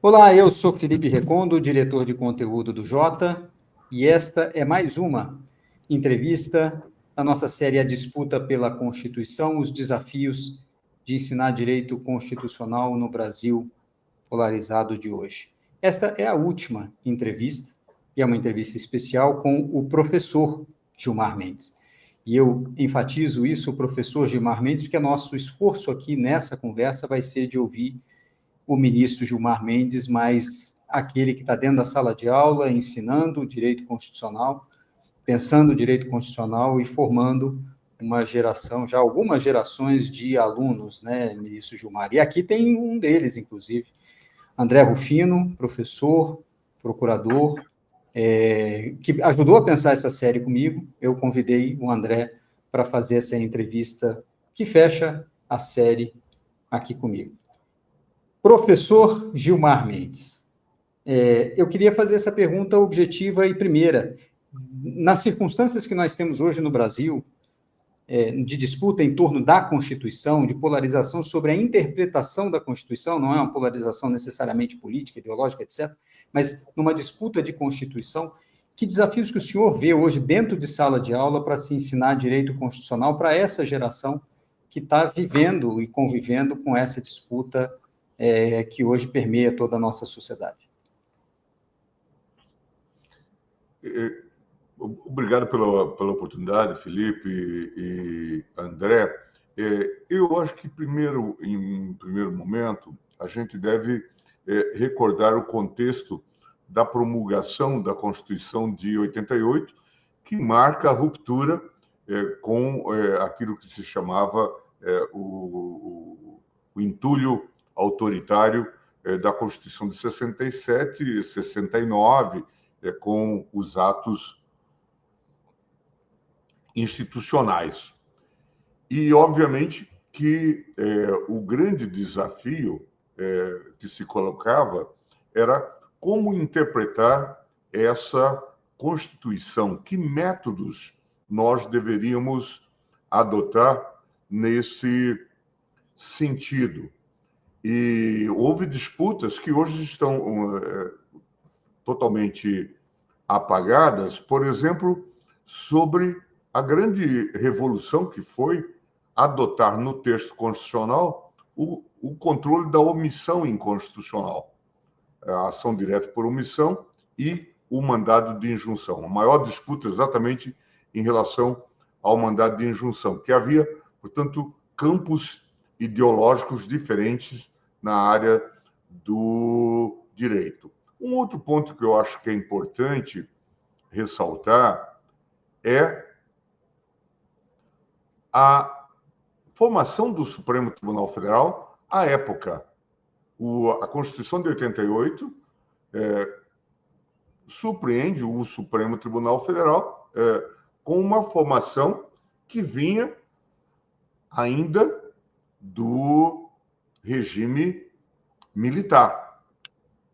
Olá, eu sou Felipe Recondo, diretor de conteúdo do Jota, e esta é mais uma entrevista na nossa série A Disputa pela Constituição, os desafios de ensinar direito constitucional no Brasil polarizado de hoje. Esta é a última entrevista, e é uma entrevista especial com o professor Gilmar Mendes. E eu enfatizo isso, o professor Gilmar Mendes, porque nosso esforço aqui nessa conversa vai ser de ouvir o ministro Gilmar Mendes, mas aquele que está dentro da sala de aula, ensinando o direito constitucional, pensando o direito constitucional e formando uma geração, já algumas gerações de alunos, né, ministro Gilmar? E aqui tem um deles, inclusive, André Rufino, professor, procurador, que ajudou a pensar essa série comigo. Eu convidei o André para fazer essa entrevista que fecha a série aqui comigo. Professor Gilmar Mendes, eu queria fazer essa pergunta objetiva e primeira. Nas circunstâncias que nós temos hoje no Brasil, de disputa em torno da Constituição, de polarização sobre a interpretação da Constituição, não é uma polarização necessariamente política, ideológica, etc., mas numa disputa de Constituição, que desafios que o senhor vê hoje dentro de sala de aula para se ensinar direito constitucional para essa geração que está vivendo e convivendo com essa disputa que hoje permeia toda a nossa sociedade? Obrigado pela oportunidade, Felipe e André. Eu acho que, em primeiro momento, a gente deve recordar o contexto da promulgação da Constituição de 88, que marca a ruptura com aquilo que se chamava o entulho autoritário da Constituição de 67 e 69, com os atos institucionais. E, obviamente, que o grande desafio que se colocava era como interpretar essa Constituição, que métodos nós deveríamos adotar nesse sentido. E houve disputas que hoje estão totalmente apagadas, por exemplo, sobre a grande revolução que foi adotar no texto constitucional o controle da omissão inconstitucional, a ação direta por omissão e o mandado de injunção. A maior disputa exatamente em relação ao mandado de injunção, que havia, portanto, campos ideológicos diferentes na área do direito. Um outro ponto que eu acho que é importante ressaltar é a formação do Supremo Tribunal Federal à época. A Constituição de 88 surpreende o Supremo Tribunal Federal com uma formação que vinha ainda do regime militar.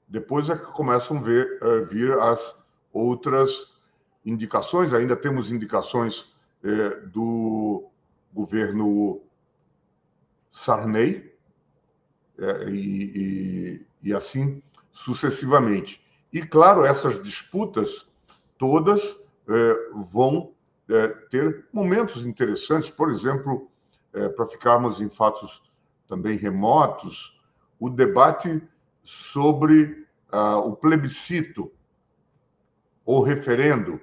Depois é que começam a vir as outras indicações. Ainda temos indicações do governo Sarney e assim sucessivamente. E, claro, essas disputas todas vão ter momentos interessantes. Por exemplo, para ficarmos em fatos também remotos, o debate sobre o plebiscito ou referendo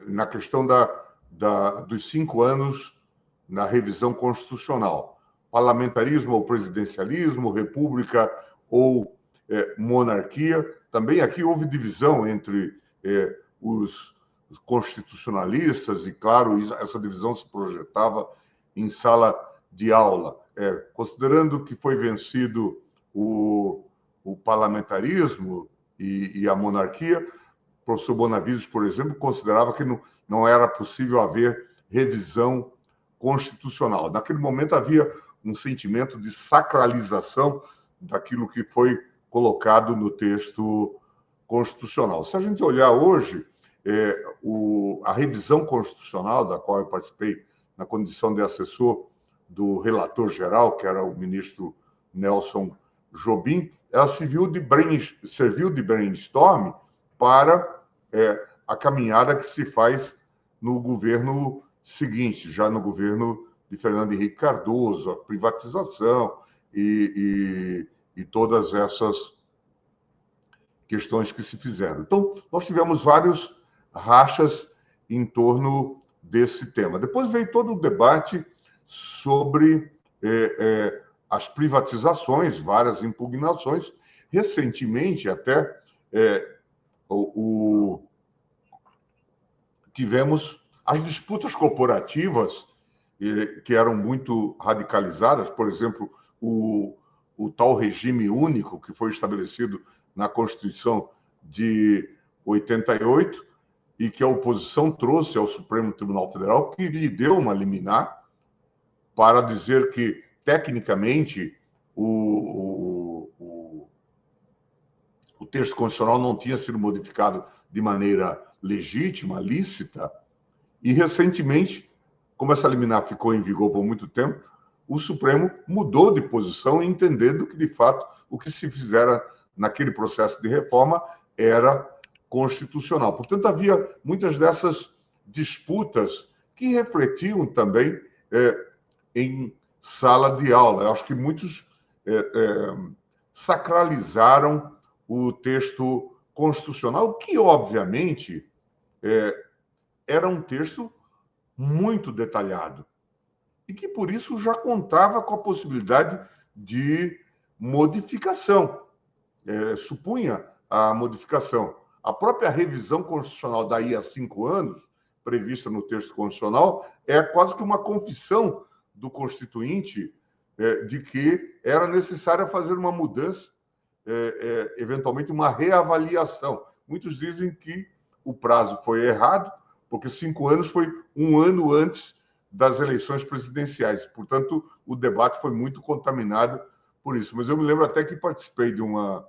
na questão dos 5 anos na revisão constitucional. Parlamentarismo ou presidencialismo, república ou monarquia. Também aqui houve divisão entre os constitucionalistas e, claro, essa divisão se projetava em sala de aula. Considerando que foi vencido o parlamentarismo e a monarquia, o professor Bonavides, por exemplo, considerava que não era possível haver revisão constitucional. Naquele momento havia um sentimento de sacralização daquilo que foi colocado no texto constitucional. Se a gente olhar hoje, a revisão constitucional, da qual eu participei na condição de assessor do relator geral, que era o ministro Nelson Jobim, ela serviu de brainstorm para a caminhada que se faz no governo seguinte, já no governo de Fernando Henrique Cardoso, a privatização e todas essas questões que se fizeram. Então, nós tivemos vários rachas em torno desse tema. Depois veio todo o debate sobre as privatizações, várias impugnações. Recentemente, até, tivemos as disputas corporativas, que eram muito radicalizadas, por exemplo, o tal regime único que foi estabelecido na Constituição de 88 e que a oposição trouxe ao Supremo Tribunal Federal, que lhe deu uma liminar para dizer que, tecnicamente, o texto constitucional não tinha sido modificado de maneira legítima, lícita, e, recentemente, como essa liminar ficou em vigor por muito tempo, o Supremo mudou de posição, entendendo que, de fato, o que se fizera naquele processo de reforma era constitucional. Portanto, havia muitas dessas disputas que refletiam também em sala de aula. Eu acho que muitos sacralizaram o texto constitucional, que, obviamente, era um texto muito detalhado e que, por isso, já contava com a possibilidade de modificação. Supunha a modificação. A própria revisão constitucional daí a 5 anos, prevista no texto constitucional, é quase que uma confissão do Constituinte de que era necessário fazer uma mudança, eventualmente uma reavaliação. Muitos dizem que o prazo foi errado, porque 5 anos foi um ano antes das eleições presidenciais. Portanto, o debate foi muito contaminado por isso. Mas eu me lembro até que participei de uma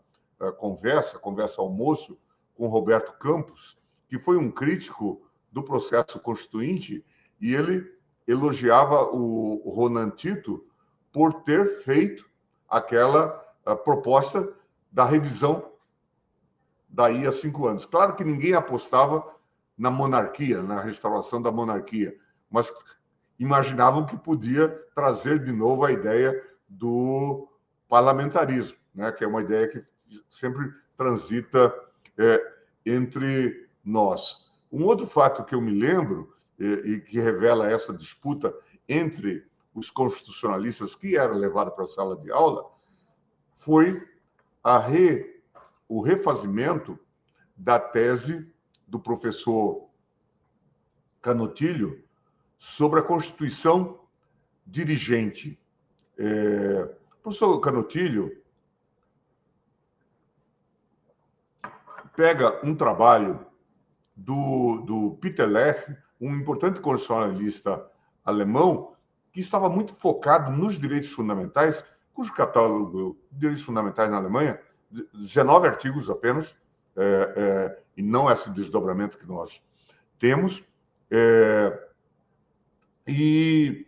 conversa almoço, com Roberto Campos, que foi um crítico do processo constituinte, e ele elogiava o Ronan Tito por ter feito aquela proposta da revisão daí a 5 anos. Claro que ninguém apostava na monarquia, na restauração da monarquia, mas imaginavam que podia trazer de novo a ideia do parlamentarismo, né, que é uma ideia que sempre transita entre nós. Um outro fato que eu me lembro, e que revela essa disputa entre os constitucionalistas que era levado para a sala de aula, foi o refazimento da tese do professor Canutilho sobre a Constituição dirigente. O professor Canutilho pega um trabalho do Peter Lech, um importante constitucionalista alemão, que estava muito focado nos direitos fundamentais, cujo catálogo de direitos fundamentais na Alemanha, 19 artigos apenas, e não esse desdobramento que nós temos. E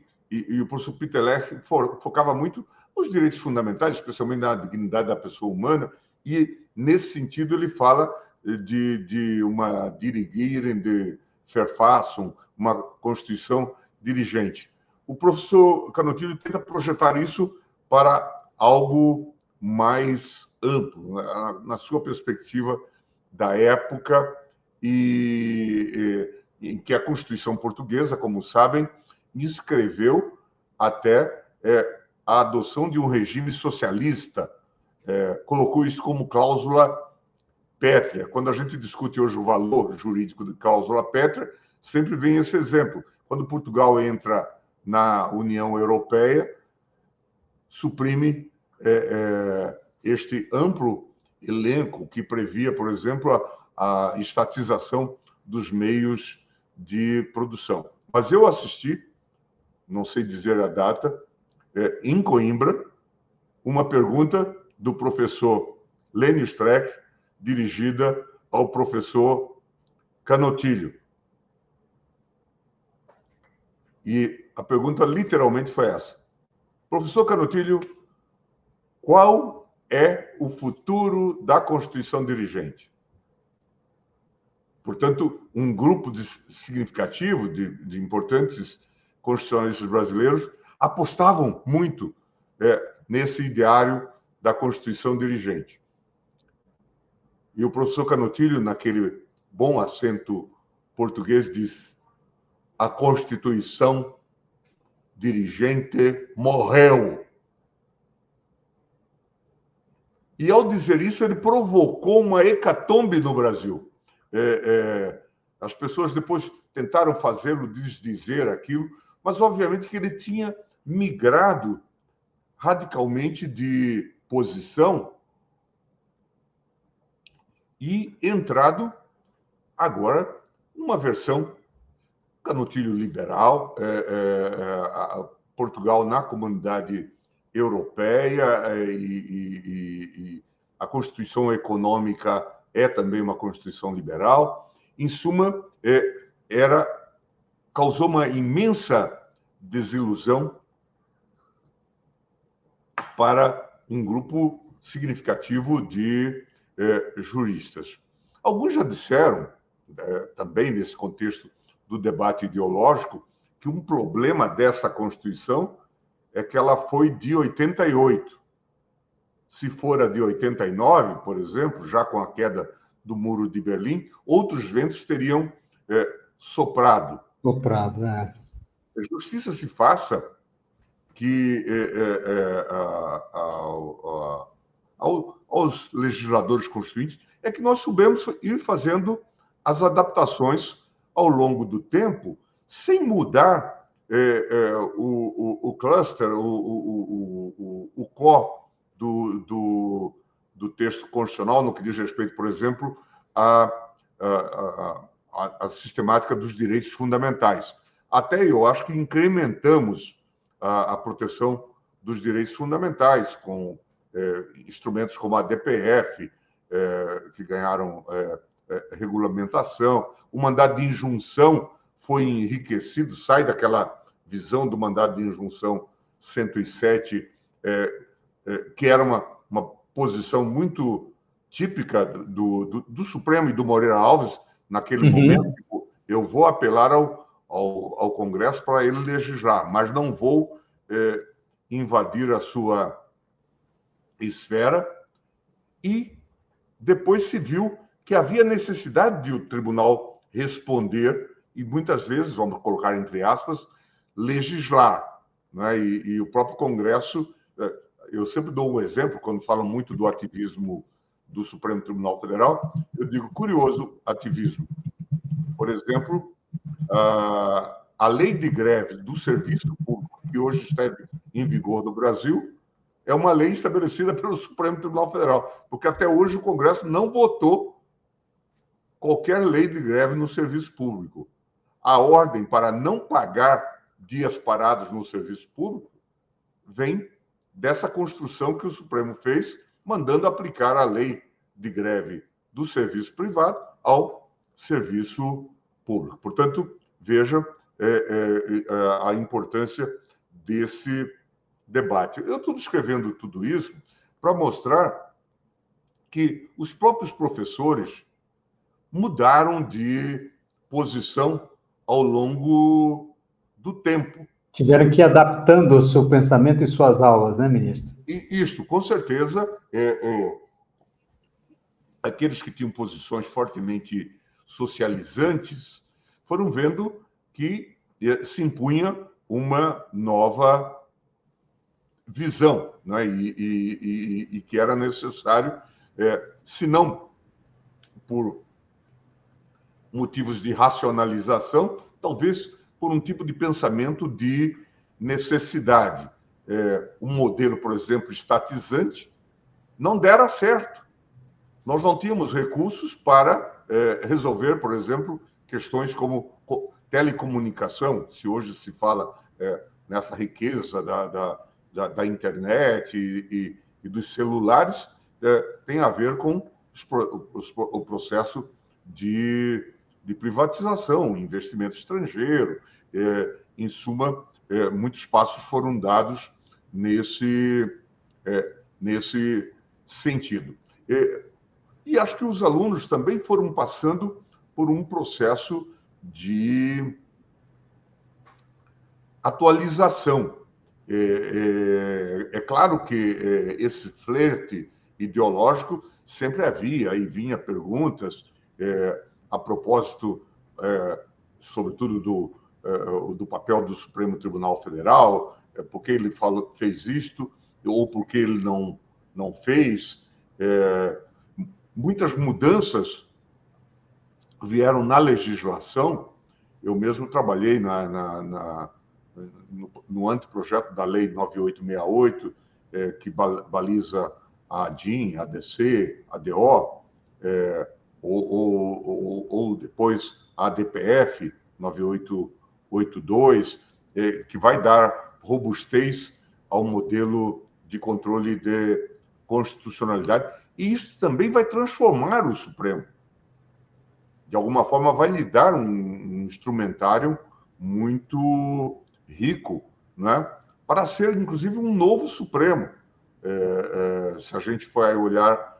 o professor Peter Lech focava muito nos direitos fundamentais, especialmente na dignidade da pessoa humana, e, nesse sentido, ele fala de uma Dirigieren de Verfassung, uma Constituição dirigente. O professor Canutilho tenta projetar isso para algo mais amplo, na sua perspectiva da época, e em que a Constituição portuguesa, como sabem, inscreveu até a adoção de um regime socialista, colocou isso como cláusula pétrea. Quando a gente discute hoje o valor jurídico de cláusula pétrea, sempre vem esse exemplo. Quando Portugal entra na União Europeia, suprime este amplo elenco que previa, por exemplo, a estatização dos meios de produção. Mas eu assisti, não sei dizer a data, em Coimbra, uma pergunta do professor Lênio Streck, dirigida ao professor Canutilho. E a pergunta literalmente foi essa: professor Canutilho, qual é o futuro da Constituição dirigente. Portanto, um grupo significativo de importantes constitucionalistas brasileiros apostavam muito nesse ideário da Constituição dirigente. E o professor Canutilho, naquele bom acento português, diz: a Constituição dirigente morreu. E, ao dizer isso, ele provocou uma hecatombe no Brasil. As pessoas depois tentaram fazê-lo desdizer aquilo, mas, obviamente, que ele tinha migrado radicalmente de posição e entrado agora numa versão Canutilho liberal, Portugal na comunidade europeia, e a Constituição econômica é também uma Constituição liberal. Em suma, causou uma imensa desilusão para um grupo significativo de juristas. Alguns já disseram, também nesse contexto do debate ideológico, que um problema dessa Constituição é que ela foi de 88. Se for a de 89, por exemplo, já com a queda do Muro de Berlim, outros ventos teriam soprado. Soprado, é. A justiça se faça que aos legisladores constituintes é que nós soubemos ir fazendo as adaptações ao longo do tempo, sem mudar o cluster, o core do texto constitucional, no que diz respeito, por exemplo, à sistemática dos direitos fundamentais. Até eu acho que incrementamos a proteção dos direitos fundamentais com instrumentos como a DPF, que ganharam regulamentação. O mandado de injunção foi enriquecido, sai daquela visão do mandado de injunção 107, que era uma posição muito típica do Supremo e do Moreira Alves, naquele momento. Tipo, eu vou apelar ao Congresso para ele legislar, mas não vou invadir a sua esfera. E depois se viu que havia necessidade de o tribunal responder e, muitas vezes, vamos colocar entre aspas, legislar, né? E o próprio Congresso, eu sempre dou um exemplo, quando falam muito do ativismo do Supremo Tribunal Federal, eu digo, curioso ativismo. Por exemplo, a lei de greve do serviço público, que hoje está em vigor no Brasil, é uma lei estabelecida pelo Supremo Tribunal Federal, porque até hoje o Congresso não votou qualquer lei de greve no serviço público. A ordem para não pagar dias parados no serviço público vem dessa construção que o Supremo fez, mandando aplicar a lei de greve do serviço privado ao serviço público. Portanto, veja a importância desse debate. Eu estou descrevendo tudo isso para mostrar que os próprios professores mudaram de posição ao longo do tempo. Tiveram que ir adaptando o seu pensamento e suas aulas, né, ministro? E isto, com certeza, aqueles que tinham posições fortemente socializantes foram vendo que se impunha uma nova visão, né? E que era necessário, se não por motivos de racionalização, talvez por um tipo de pensamento de necessidade. Um modelo, por exemplo, estatizante, não dera certo. Nós não tínhamos recursos para resolver, por exemplo, questões como telecomunicação. Se hoje se fala nessa riqueza da internet e dos celulares, tem a ver com o processo de privatização, investimento estrangeiro. Em suma, muitos passos foram dados nesse sentido. E acho que os alunos também foram passando por um processo de atualização. É claro que esse flerte ideológico sempre havia, e vinha perguntas a propósito, sobretudo, do papel do Supremo Tribunal Federal, por que ele fez isto, ou por que ele não fez. Muitas mudanças vieram na legislação. Eu mesmo trabalhei no anteprojeto da Lei 9868, que baliza a ADIM, a ADC, a DO, ou depois a ADPF 9882, que vai dar robustez ao modelo de controle de constitucionalidade. E isso também vai transformar o Supremo. De alguma forma, vai lhe dar um instrumentário muito rico, né, para ser, inclusive, um novo Supremo. Se a gente for olhar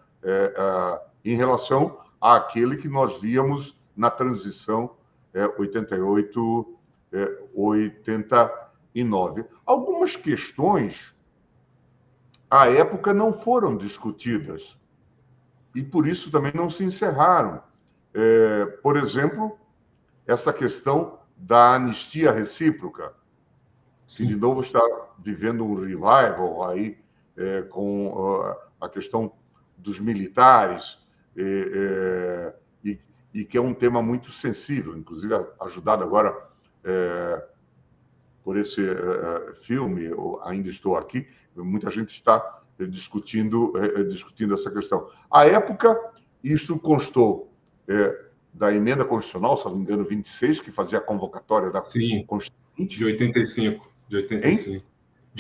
em relação àquele que nós víamos na transição 88-89. Algumas questões, à época, não foram discutidas e, por isso, também não se encerraram. Por exemplo, essa questão da anistia recíproca, que, de novo, está vivendo um revival aí, com a questão dos militares, e que é um tema muito sensível, inclusive ajudado agora por esse filme, Ainda Estou Aqui. Muita gente está discutindo essa questão. À época, isso constou da emenda constitucional, se não me engano, 26, que fazia a convocatória da Constituinte. De 85. De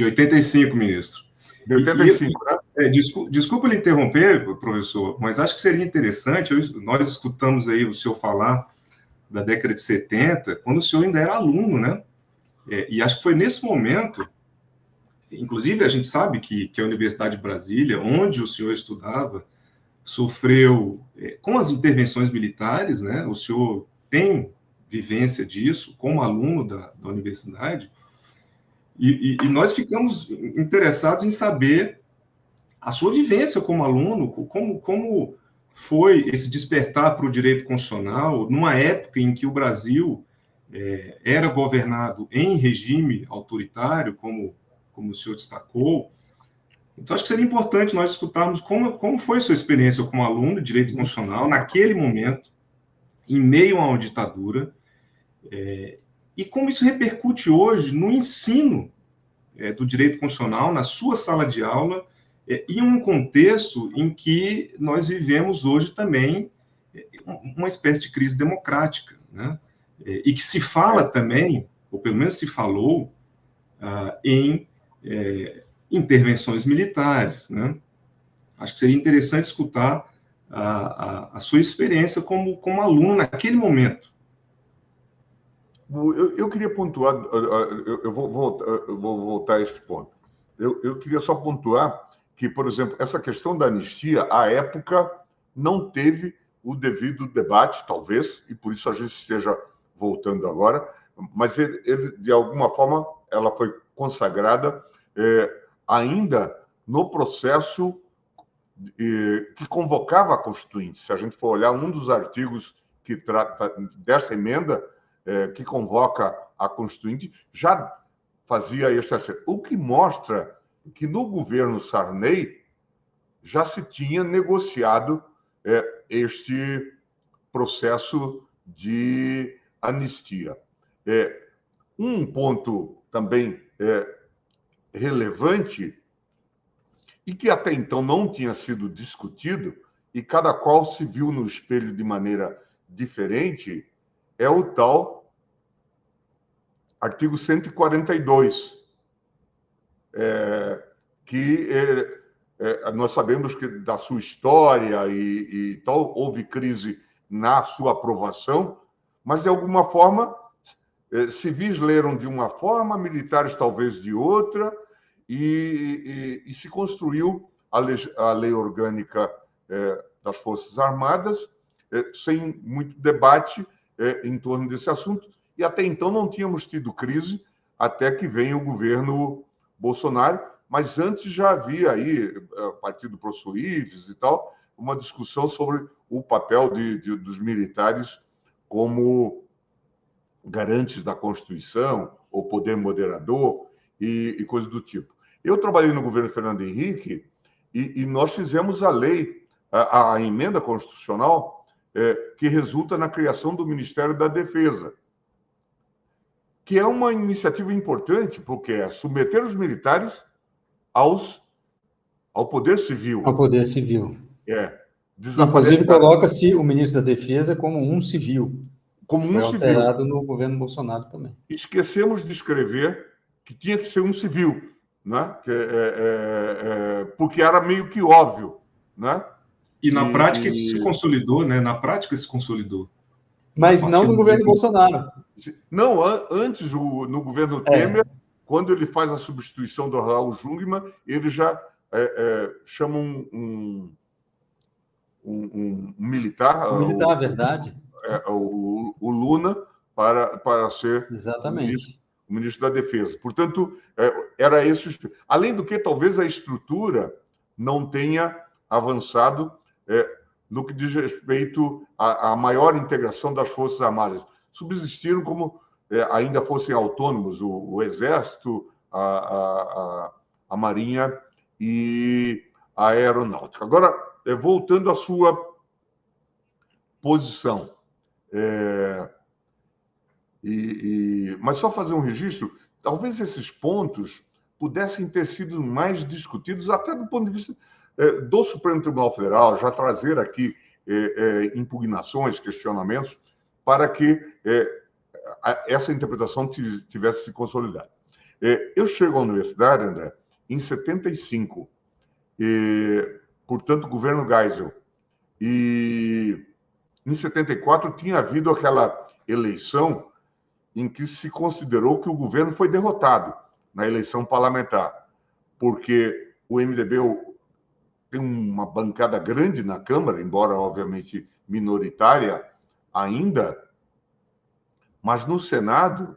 85, ministro. De 85, né? Desculpa lhe interromper, professor, mas acho que seria interessante, nós escutamos aí o senhor falar da década de 70, quando o senhor ainda era aluno, né? E acho que foi nesse momento, inclusive a gente sabe que a Universidade de Brasília, onde o senhor estudava, sofreu com as intervenções militares, né? O senhor tem vivência disso como aluno da universidade, e nós ficamos interessados em saber a sua vivência como aluno, como foi esse despertar para o direito constitucional numa época em que o Brasil era governado em regime autoritário, como o senhor destacou. Então, acho que seria importante nós escutarmos como foi sua experiência como aluno de direito constitucional naquele momento, em meio a uma ditadura, e como isso repercute hoje no ensino do direito constitucional, na sua sala de aula, em um contexto em que nós vivemos hoje também uma espécie de crise democrática, né? E que se fala também, ou pelo menos se falou, em intervenções militares, né? Acho que seria interessante escutar a sua experiência como aluno naquele momento. Eu queria pontuar, eu vou voltar a este ponto. Eu queria só pontuar que, por exemplo, essa questão da anistia, à época, não teve o devido debate, talvez, e por isso a gente esteja voltando agora, mas ele de alguma forma, ela foi consagrada ainda no processo que convocava a Constituinte. Se a gente for olhar um dos artigos que trata dessa emenda, que convoca a Constituinte, já fazia este acerto. O que mostra que no governo Sarney já se tinha negociado este processo de anistia. Um ponto também relevante e que até então não tinha sido discutido, e cada qual se viu no espelho de maneira diferente, é o tal artigo 142, que nós sabemos que da sua história e tal, houve crise na sua aprovação, mas de alguma forma civis leram de uma forma, militares talvez de outra, e se construiu a lei orgânica das Forças Armadas, sem muito debate em torno desse assunto, e até então não tínhamos tido crise, até que vem o governo Bolsonaro, mas antes já havia aí, a partir do professor Ives e tal, uma discussão sobre o papel dos militares como garantes da Constituição, ou poder moderador, e coisas do tipo. Eu trabalhei no governo Fernando Henrique e nós fizemos a lei, a emenda constitucional, que resulta na criação do Ministério da Defesa, que é uma iniciativa importante, porque é submeter os militares ao poder civil. Ao poder civil. Inclusive, coloca-se o ministro da Defesa como um civil. Como Foi um alterado civil. no governo Bolsonaro também. Esquecemos de escrever que tinha que ser um civil, né? Porque era meio que óbvio, né? E na prática isso se consolidou, né? Na prática se consolidou. Mas não no governo Bolsonaro. Não, antes, no governo Temer, quando ele faz a substituição do Raul Jungmann, ele já chama um militar. Um militar, verdade. O Luna para ser Exatamente. o ministro da Defesa. Portanto, era esse. Além do que, talvez a estrutura não tenha avançado no que diz respeito à maior integração das Forças Armadas. Subsistiram como ainda fossem autônomos o Exército, a Marinha e a Aeronáutica. Agora, voltando à sua posição. Mas só fazer um registro, talvez esses pontos pudessem ter sido mais discutidos até do ponto de vista do Supremo Tribunal Federal, já trazer aqui impugnações, questionamentos, para que essa interpretação tivesse se consolidado. Eu chego à universidade, André, em 75, portanto, governo Geisel, e em 74 tinha havido aquela eleição em que se considerou que o governo foi derrotado na eleição parlamentar, porque o MDB tem uma bancada grande na Câmara, embora, obviamente, minoritária ainda, mas no Senado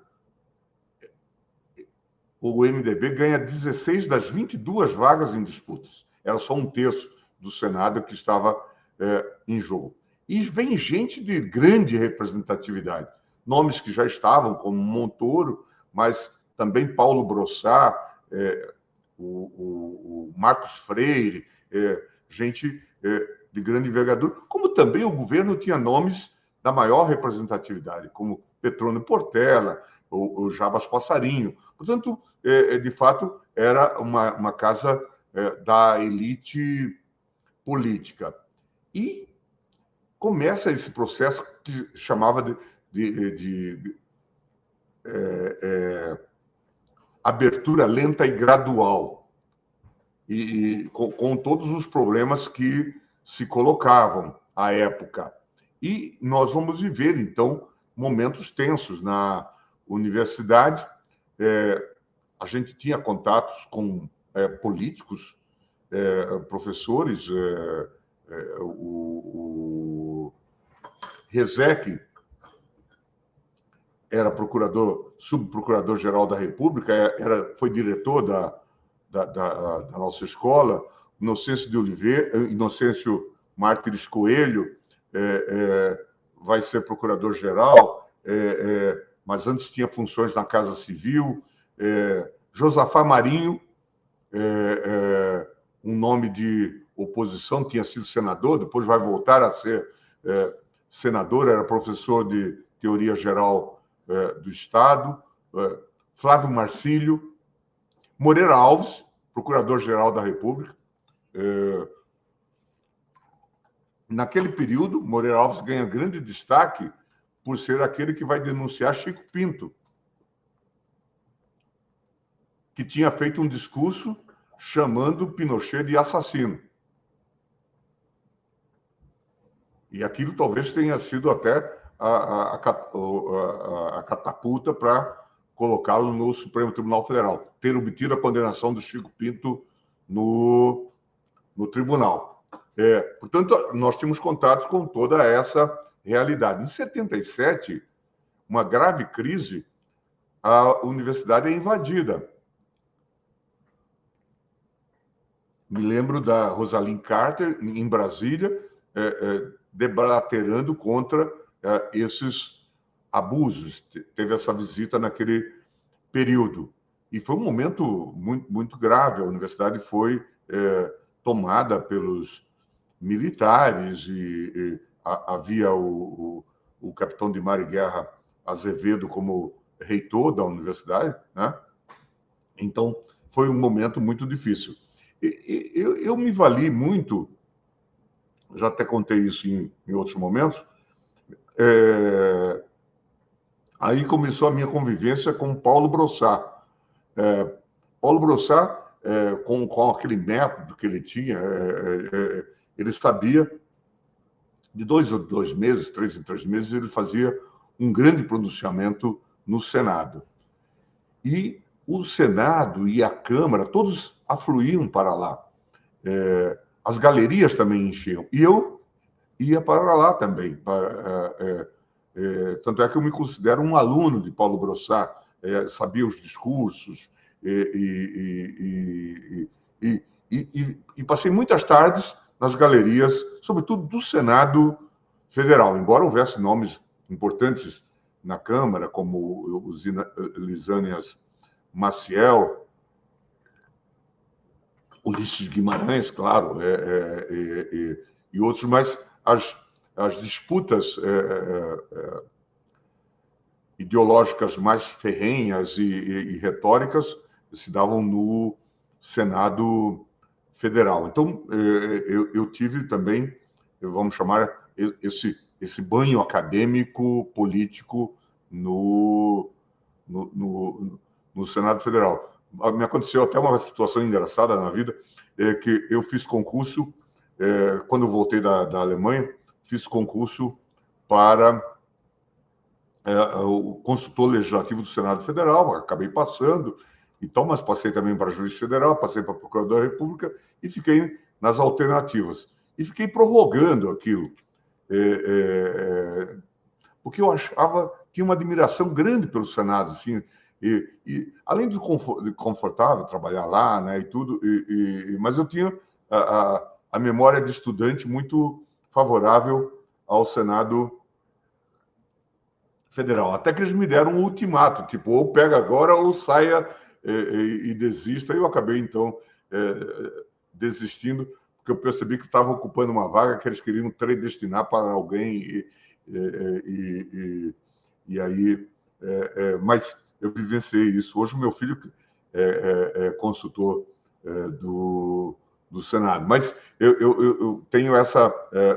o MDB ganha 16 das 22 vagas em disputas. Era só um terço do Senado que estava em jogo. E vem gente de grande representatividade. Nomes que já estavam, como Montoro, mas também Paulo Brossard, o Marcos Freire, gente de grande envergadura, como também o governo tinha nomes da maior representatividade, como Petrônio Portela, o Jabas Passarinho. Portanto, de fato, era uma casa da elite política. E começa esse processo que chamava de abertura lenta e gradual, e com todos os problemas que se colocavam à época. E nós vamos viver, então, momentos tensos na universidade. A gente tinha contatos com políticos, professores, o Rezec era subprocurador-geral da República, foi diretor da nossa escola. Inocêncio Mártires Coelho vai ser procurador-geral, mas antes tinha funções na Casa Civil. Josafá Marinho, um nome de oposição, tinha sido senador, depois vai voltar a ser senador, era professor de Teoria Geral do Estado. Flávio Marcílio, Moreira Alves, procurador-geral da República. Naquele período, Moreira Alves ganha grande destaque por ser aquele que vai denunciar Chico Pinto, que tinha feito um discurso chamando Pinochet de assassino. E aquilo talvez tenha sido até a catapulta para colocá-lo no Supremo Tribunal Federal, ter obtido a condenação do Chico Pinto no no tribunal. Portanto, nós tínhamos contatos com toda essa realidade. Em 77, uma grave crise, a universidade é invadida. Me lembro da Rosalind Carter, em Brasília, debaterando contra esses abusos. Teve essa visita naquele período. E foi um momento muito, muito grave. A universidade foi tomada pelos militares e havia o capitão de mar e guerra Azevedo como reitor da universidade, né? Então, foi um momento muito difícil. Eu me vali muito, já até contei isso em outros momentos, aí começou a minha convivência com Paulo Brossat. Paulo Brossat, com aquele método que ele tinha, ele sabia, de 2 em 2 meses, 3 em 3 meses, ele fazia um grande pronunciamento no Senado. E o Senado e a Câmara, todos afluíam para lá. As galerias também enchiam. E eu ia para lá também. Tanto é que eu me considero um aluno de Paulo Brossat, sabia os discursos, e passei muitas tardes nas galerias, sobretudo do Senado Federal, embora houvesse nomes importantes na Câmara, como o Lisânias Maciel, Ulisses Guimarães, claro, e outros, mas as disputas ideológicas mais ferrenhas e retóricas se davam no Senado Federal. Então, eu tive também, vamos chamar, esse banho acadêmico, político no Senado Federal. Me aconteceu até uma situação engraçada na vida, que eu fiz concurso, quando eu voltei da Alemanha, fiz concurso para o consultor legislativo do Senado Federal, acabei passando e tal, mas passei também para juiz federal, passei para procurador da República e fiquei nas alternativas. E fiquei prorrogando aquilo, porque eu achava, tinha uma admiração grande pelo Senado, assim, e além de confortável trabalhar lá, né, e tudo, mas eu tinha a memória de estudante muito favorável ao Senado Federal. Até que eles me deram um ultimato, tipo, ou pega agora ou saia e desista. Eu acabei, então, desistindo, porque eu percebi que estava ocupando uma vaga que eles queriam predestinar para alguém, e aí... mas eu vivenciei isso. Hoje o meu filho é consultor do Senado. Mas eu tenho essa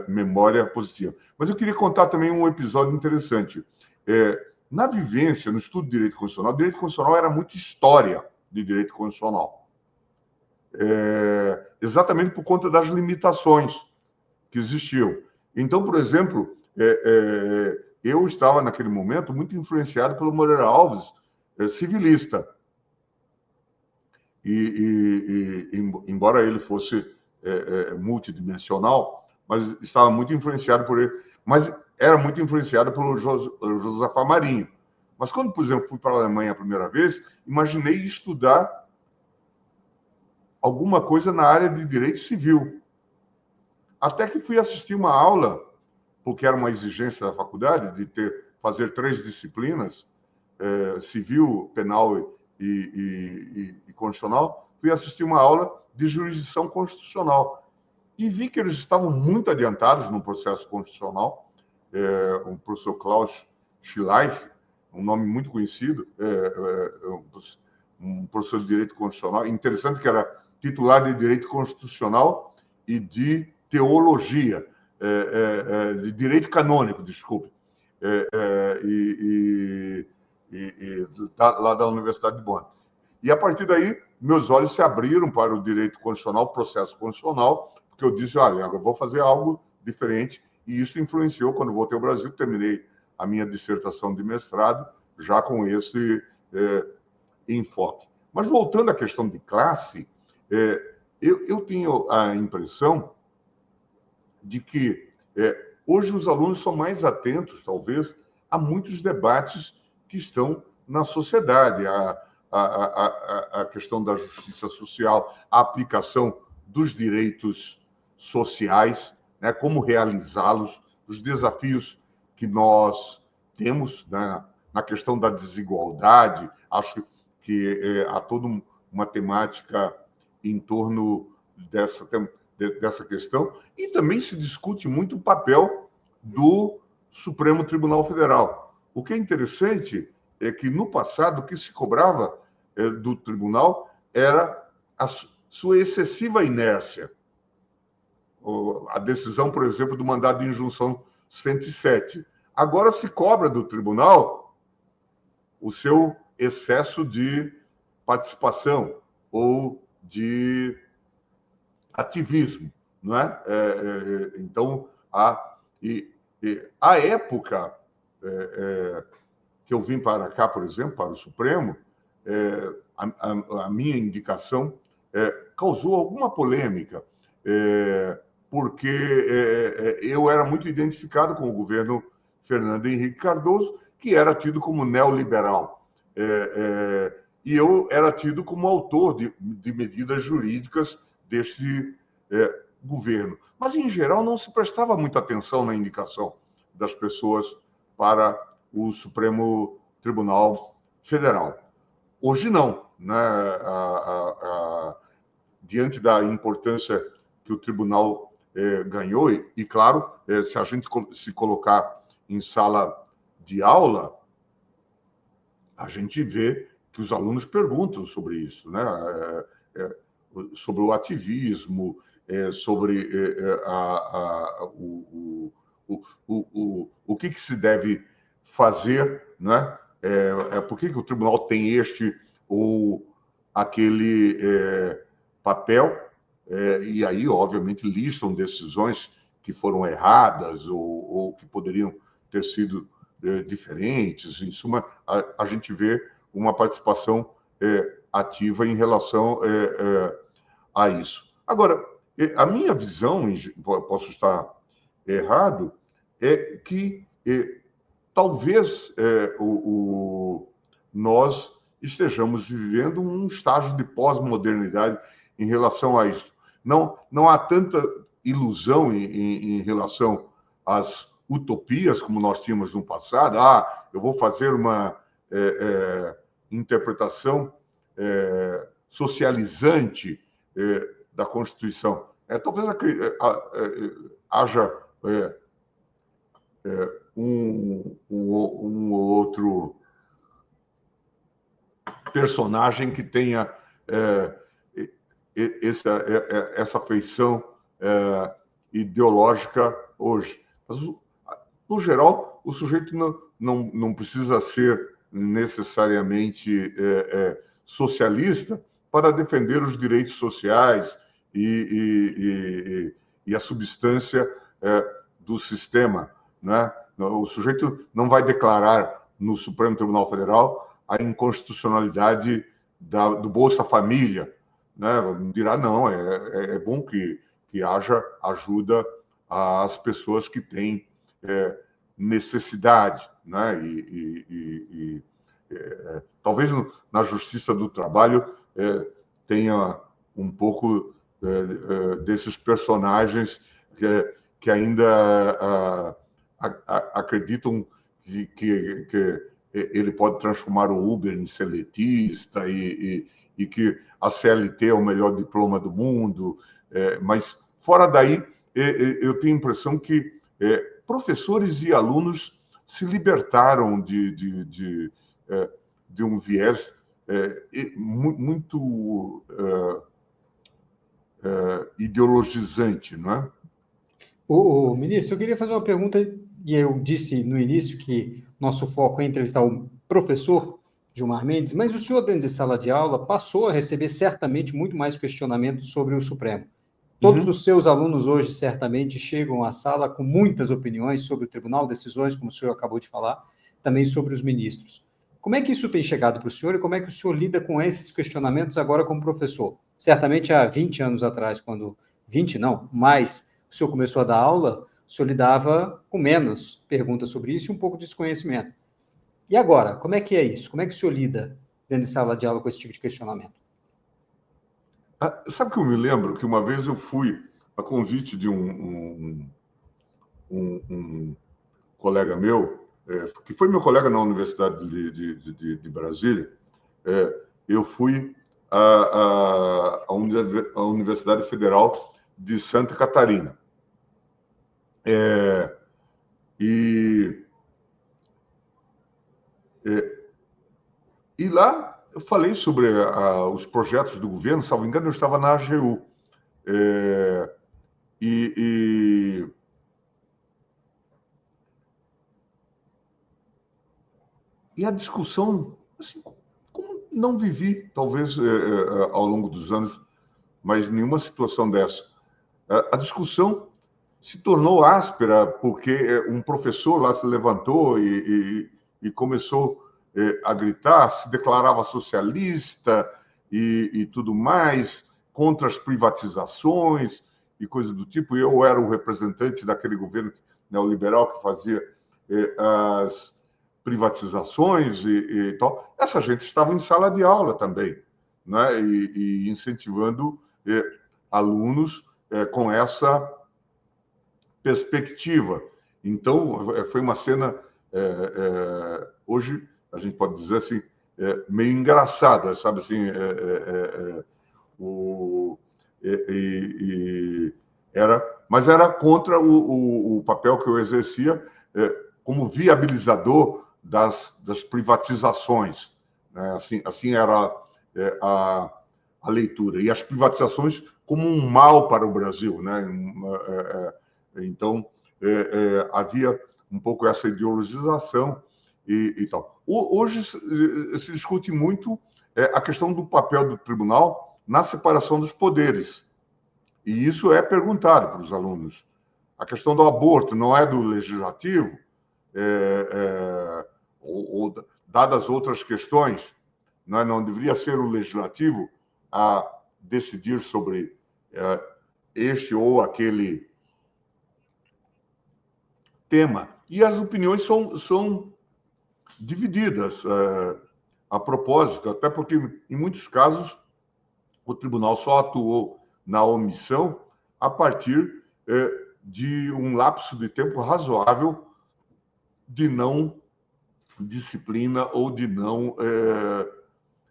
memória positiva. Mas eu queria contar também um episódio interessante. Na vivência, no estudo de direito constitucional era muito história de direito constitucional. Exatamente por conta das limitações que existiam. Então, por exemplo, eu estava, naquele momento, muito influenciado pelo Moreira Alves, civilista. Embora ele fosse multidimensional, mas estava muito influenciado por ele. Mas era muito influenciado pelo Josafá Marinho. Mas quando, por exemplo, fui para a Alemanha a primeira vez, imaginei estudar alguma coisa na área de direito civil. Até que fui assistir uma aula, porque era uma exigência da faculdade, de fazer 3 disciplinas, civil, penal e constitucional, fui assistir uma aula de jurisdição constitucional. E vi que eles estavam muito adiantados no processo constitucional. O professor Klaus Schleich, um nome muito conhecido, um professor de direito constitucional, interessante que era titular de direito constitucional e de teologia, de direito canônico, desculpe, lá da Universidade de Bonn. E a partir daí, meus olhos se abriram para o direito constitucional, o processo constitucional, porque eu disse, olha, eu vou fazer algo diferente, e isso influenciou, quando voltei ao Brasil, terminei a minha dissertação de mestrado, já com esse enfoque. Mas voltando à questão de classe, Eu tenho a impressão de que hoje os alunos são mais atentos, talvez, a muitos debates que estão na sociedade, a questão da justiça social, a aplicação dos direitos sociais, né, como realizá-los, os desafios que nós temos, né, na questão da desigualdade. Acho que há toda uma temática em torno dessa questão, e também se discute muito o papel do Supremo Tribunal Federal. O que é interessante é que, no passado, o que se cobrava do tribunal era a sua excessiva inércia. A decisão, por exemplo, do mandado de injunção 107. Agora se cobra do tribunal o seu excesso de participação ou de ativismo, não é? Então, a época que eu vim para cá, por exemplo, para o Supremo, a minha indicação causou alguma polêmica, porque eu era muito identificado com o governo Fernando Henrique Cardoso, que era tido como neoliberal. E eu era tido como autor de medidas jurídicas deste governo. Mas, em geral, não se prestava muita atenção na indicação das pessoas para o Supremo Tribunal Federal. Hoje, não, né? Diante da importância que o tribunal ganhou, e claro, se a gente se colocar em sala de aula, a gente vê que os alunos perguntam sobre isso, né? Sobre o ativismo, sobre o que se deve fazer, né? Por que o tribunal tem este ou aquele papel, e aí, obviamente, listam decisões que foram erradas ou que poderiam ter sido diferentes. Em suma, a gente vê uma participação ativa em relação a isso. Agora, a minha visão, posso estar errado, é que talvez nós estejamos vivendo um estágio de pós-modernidade em relação a isso. Não há tanta ilusão em relação às utopias como nós tínhamos no passado. Eu vou fazer uma interpretação socializante da Constituição. Talvez haja um ou outro personagem que tenha essa feição ideológica hoje. Mas, no geral, o sujeito não precisa ser necessariamente socialista para defender os direitos sociais e a substância do sistema, né? O sujeito não vai declarar no Supremo Tribunal Federal a inconstitucionalidade do Bolsa Família, né? Dirá, não, é bom que haja ajuda às pessoas que têm necessidade, né? Talvez na Justiça do Trabalho tenha um pouco desses personagens que ainda acreditam que ele pode transformar o Uber em seletista e que a CLT é o melhor diploma do mundo. Mas, fora daí, eu tenho a impressão que professores e alunos se libertaram de um viés muito ideologizante, não é? Ministro, eu queria fazer uma pergunta, e eu disse no início que nosso foco é entrevistar o professor Gilmar Mendes, mas o senhor, dentro de sala de aula, passou a receber certamente muito mais questionamentos sobre o Supremo. Todos os seus alunos hoje, certamente, chegam à sala com muitas opiniões sobre o tribunal, decisões, como o senhor acabou de falar, também sobre os ministros. Como é que isso tem chegado para o senhor e como é que o senhor lida com esses questionamentos agora como professor? Certamente há 20 anos atrás, quando... 20 não, mais, o senhor começou a dar aula, o senhor lidava com menos perguntas sobre isso e um pouco de desconhecimento. E agora, como é que é isso? Como é que o senhor lida dentro de sala de aula com esse tipo de questionamento? Sabe que eu me lembro que uma vez eu fui a convite de um colega meu, que foi meu colega na Universidade de Brasília, eu fui à Universidade Federal de Santa Catarina. E lá eu falei sobre os projetos do governo, salvo engano, eu estava na AGU. E a discussão, assim, como não vivi, talvez, ao longo dos anos, mas nenhuma situação dessa. A discussão se tornou áspera porque um professor lá se levantou e começou a gritar, se declarava socialista e tudo mais, contra as privatizações e coisas do tipo. E eu era o representante daquele governo neoliberal que fazia as privatizações e tal. Essa gente estava em sala de aula também, né? E incentivando alunos com essa perspectiva. Então, foi uma cena, hoje, a gente pode dizer assim, meio engraçada, sabe assim, mas era contra o papel que eu exercia como viabilizador das privatizações, né? Assim era a leitura. E as privatizações como um mal para o Brasil, né? Então, havia um pouco essa ideologização e tal. Hoje se discute muito a questão do papel do tribunal na separação dos poderes. E isso é perguntado para os alunos. A questão do aborto não é do legislativo, ou dadas outras questões, não deveria ser o legislativo a decidir sobre este ou aquele tema. E as opiniões são divididas a propósito, até porque, em muitos casos, o tribunal só atuou na omissão a partir de um lapso de tempo razoável de não disciplina ou de não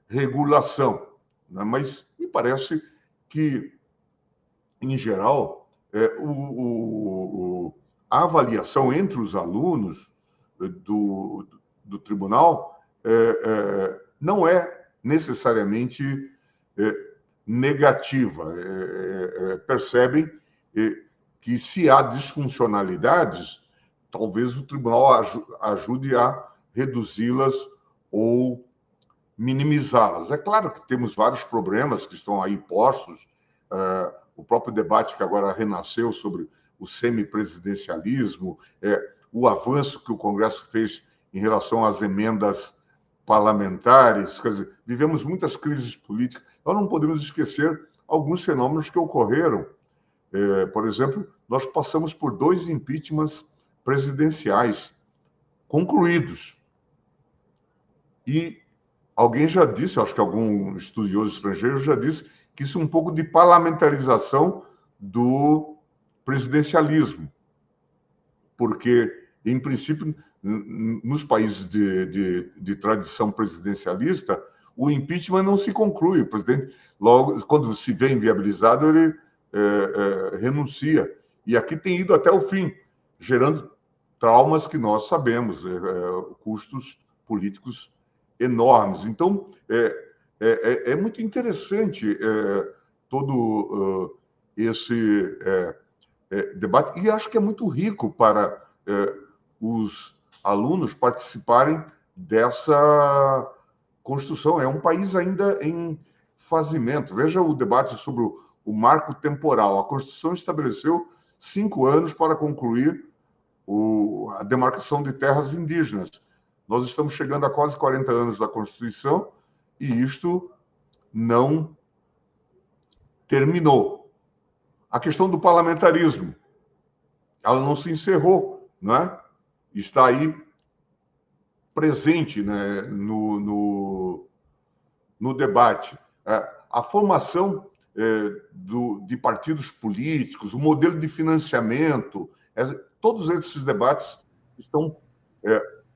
regulação, né? Mas me parece que, em geral, a avaliação entre os alunos do tribunal não é necessariamente negativa. Percebem que, se há disfuncionalidades, talvez o tribunal ajude a reduzi-las ou minimizá-las. É claro que temos vários problemas que estão aí postos, o próprio debate que agora renasceu sobre o semipresidencialismo, o avanço que o Congresso fez em relação às emendas parlamentares. Quer dizer, vivemos muitas crises políticas. Nós não podemos esquecer alguns fenômenos que ocorreram. Por exemplo, nós passamos por 2 impeachments presidenciais concluídos. E alguém já disse, acho que algum estudioso estrangeiro já disse, que isso é um pouco de parlamentarização do presidencialismo. Porque, em princípio, nos países de tradição presidencialista, o impeachment não se conclui. O presidente, logo, quando se vê inviabilizado, ele renuncia. E aqui tem ido até o fim, gerando traumas que nós sabemos, custos políticos enormes. Então, é muito interessante todo esse debate, e acho que é muito rico para os alunos participarem dessa construção. É um país ainda em fazimento. Veja o debate sobre o marco temporal. A Constituição estabeleceu 5 anos para concluir a demarcação de terras indígenas. Nós estamos chegando a quase 40 anos da Constituição e isto não terminou. A questão do parlamentarismo, ela não se encerrou, não é? Está aí presente, né, no debate. A formação de partidos políticos, o modelo de financiamento, todos esses debates estão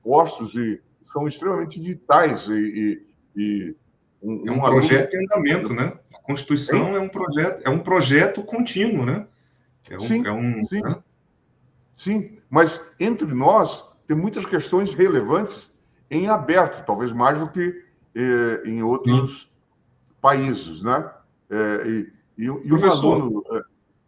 postos e são extremamente vitais. É um projeto em andamento, né? A Constituição é um projeto contínuo, né? Sim, sim. Né? Sim, mas entre nós tem muitas questões relevantes em aberto, talvez mais do que em outros países, né? E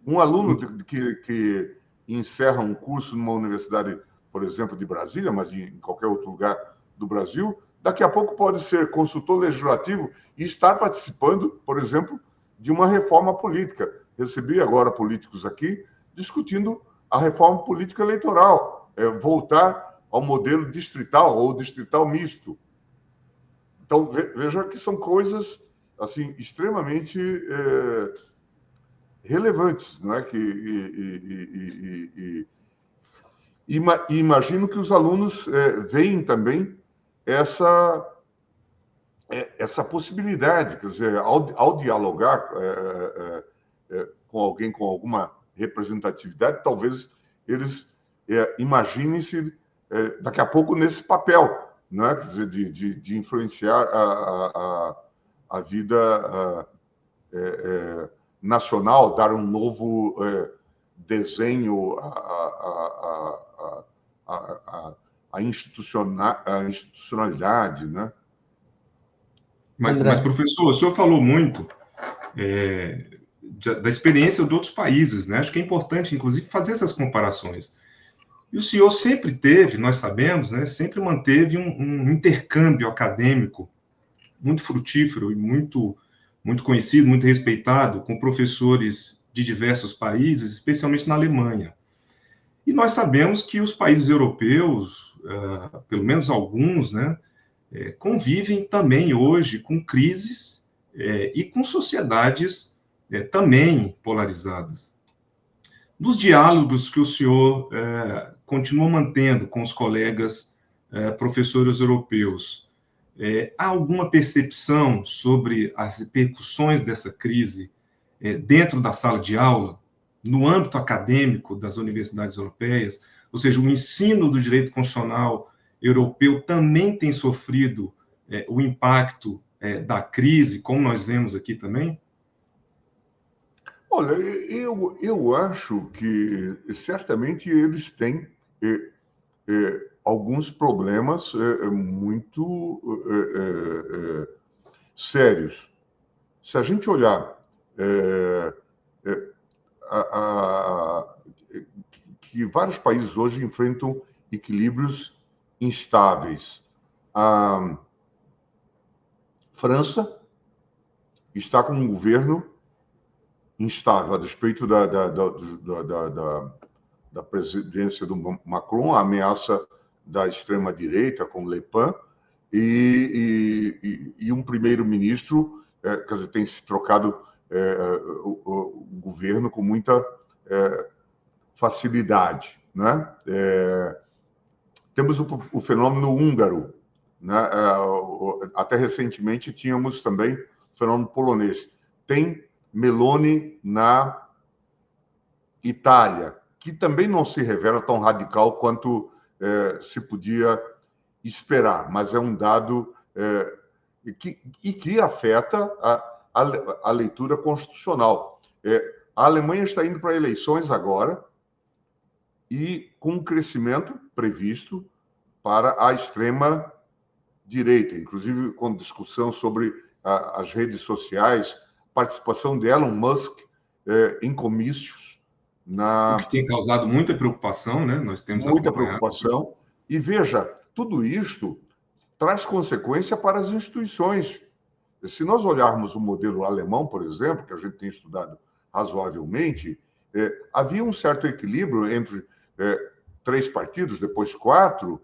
um aluno que encerra um curso numa universidade, por exemplo, de Brasília, mas em qualquer outro lugar do Brasil, daqui a pouco pode ser consultor legislativo e estar participando, por exemplo, de uma reforma política. Recebi agora políticos aqui discutindo a reforma política eleitoral, voltar ao modelo distrital ou distrital misto. Então, veja que são coisas assim extremamente relevantes, não é? Imagino que os alunos veem também essa possibilidade, quer dizer, ao dialogar com alguém com alguma representatividade, talvez eles imaginem-se daqui a pouco nesse papel, não é? Quer dizer, de influenciar a vida nacional, dar um novo desenho à institucionalidade, né? Mas, professor, o senhor falou muito da experiência de outros países, né? Acho que é importante, inclusive, fazer essas comparações. E o senhor sempre teve, nós sabemos, né, sempre manteve um intercâmbio acadêmico muito frutífero e muito conhecido, muito respeitado, com professores de diversos países, especialmente na Alemanha. E nós sabemos que os países europeus, pelo menos alguns, né, convivem também hoje com crises e com sociedades também polarizadas. Dos diálogos que o senhor continua mantendo com os colegas professores europeus, há alguma percepção sobre as repercussões dessa crise dentro da sala de aula, no âmbito acadêmico das universidades europeias? Ou seja, o ensino do direito constitucional europeu também tem sofrido o impacto da crise, como nós vemos aqui também? Olha, eu acho que certamente eles têm alguns problemas muito sérios. Se a gente olhar que vários países hoje enfrentam equilíbrios instáveis. A França está com um governo instável, a despeito da presidência do Macron, a ameaça da extrema-direita com Le Pen, e um primeiro-ministro, quer dizer, tem se trocado o governo com muita facilidade, né? Temos o fenômeno húngaro, né? Até recentemente tínhamos também o fenômeno polonês. Tem Meloni na Itália, que também não se revela tão radical quanto se podia esperar, mas é um dado que afeta a leitura constitucional. A Alemanha está indo para eleições agora e com um crescimento previsto para a extrema-direita, inclusive com discussão sobre as redes sociais, participação de Elon Musk em comícios. O que tem causado muita preocupação, né? Nós temos muita preocupação. E veja, tudo isto traz consequência para as instituições. Se nós olharmos o modelo alemão, por exemplo, que a gente tem estudado razoavelmente, havia um certo equilíbrio entre 3 partidos, depois 4,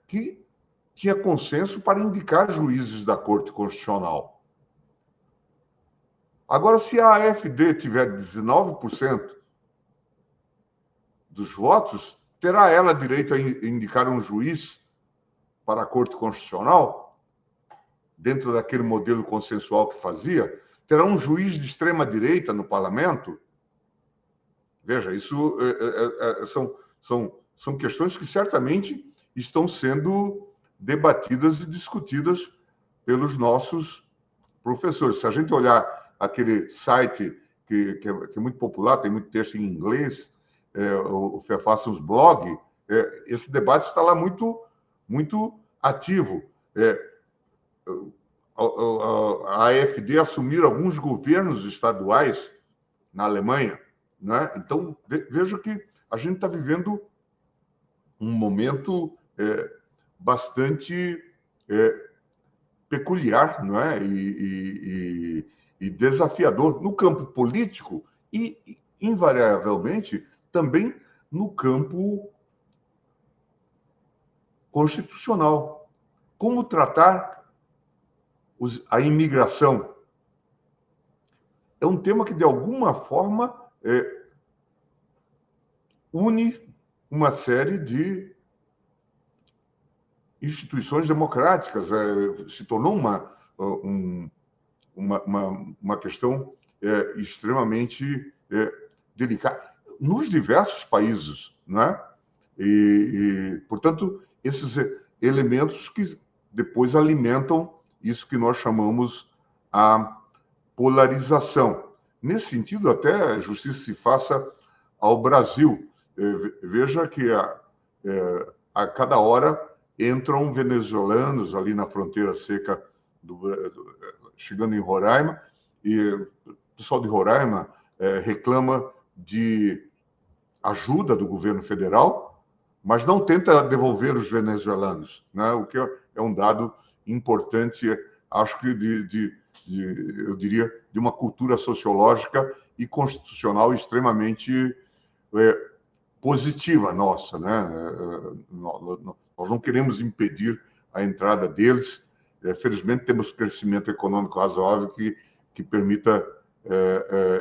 que tinha consenso para indicar juízes da Corte Constitucional. Agora, se a AfD tiver 19% dos votos, terá ela direito a indicar um juiz para a Corte Constitucional, dentro daquele modelo consensual que fazia? Terá um juiz de extrema-direita no parlamento? Veja, isso são questões que certamente estão sendo debatidas e discutidas pelos nossos professores. Se a gente olhar aquele site que é muito popular, tem muito texto em inglês, o Fairfax's Blog, esse debate está lá muito, muito ativo. A AfD assumir alguns governos estaduais na Alemanha, né? Então, veja que a gente está vivendo um momento bastante peculiar, não é? E desafiador no campo político e, invariavelmente, também no campo constitucional. Como tratar a imigração? É um tema que, de alguma forma, une uma série de instituições democráticas. Se tornou uma questão extremamente delicada nos diversos países, não é? Portanto, esses elementos que depois alimentam isso que nós chamamos a polarização. Nesse sentido, até justiça se faça ao Brasil. Veja que a cada hora entram venezuelanos ali na fronteira seca, chegando em Roraima, e o pessoal de Roraima reclama de ajuda do governo federal, mas não tenta devolver os venezuelanos, né? O que é um dado importante, acho que eu diria, de uma cultura sociológica e constitucional extremamente positiva nossa, né? Nós não queremos impedir a entrada deles. Felizmente, temos crescimento econômico razoável que permita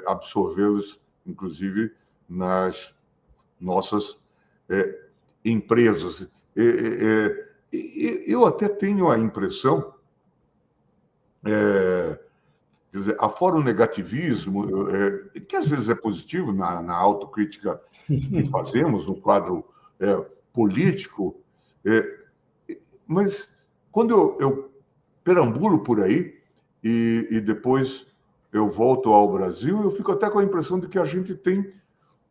absorvê-los, inclusive, nas nossas empresas. Eu até tenho a impressão, quer dizer, afora o negativismo, que às vezes é positivo na autocrítica que fazemos no quadro político, mas quando eu perambulo por aí e depois eu volto ao Brasil, eu fico até com a impressão de que a gente tem